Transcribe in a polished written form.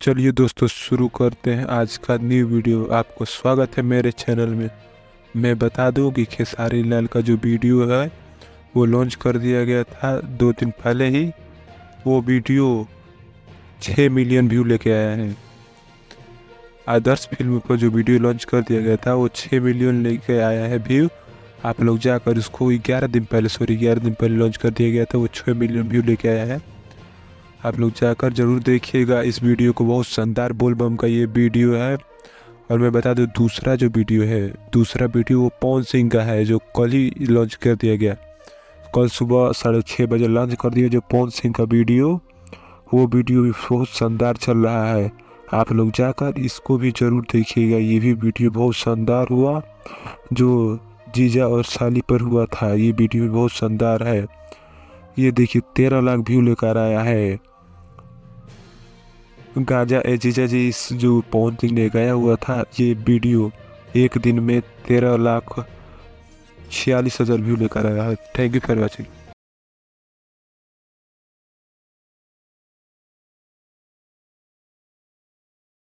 चलिए दोस्तों शुरू करते हैं आज का न्यू वीडियो। आपको स्वागत है मेरे चैनल में। मैं बता दूं कि खेसारी लाल का जो वीडियो है वो लॉन्च कर दिया गया था 2 दिन पहले ही। वो वीडियो 6 मिलियन व्यू लेके आया है। आदर्श फिल्म पर जो वीडियो लॉन्च कर दिया गया था वो 6 मिलियन लेके आया है व्यू। आप लोग जाकर उसको 11 दिन पहले लॉन्च कर दिया गया था। वो 6 मिलियन व्यू लेके आया है। आप लोग जाकर ज़रूर देखिएगा इस वीडियो को। बहुत शानदार बोलबम का ये वीडियो है। और मैं बता दूं दूसरा वीडियो वो पवन सिंह का है जो कल ही लॉन्च कर दिया गया। कल सुबह 6:30 बजे लॉन्च कर दिया जो पवन सिंह का वीडियो। वो वीडियो भी बहुत शानदार चल रहा है। आप लोग जाकर इसको भी ज़रूर देखिएगा। ये भी वीडियो बहुत शानदार हुआ जो जीजा और साली पर हुआ था। ये वीडियो भी बहुत शानदार है। ये देखिए 13 लाख व्यू लेकर आया है। गाजा ए जीजा जी इस जो पवन सिंह ने गाया हुआ था ये वीडियो एक दिन में 13,46,000 व्यू लेकर आया है। Thank you for watching.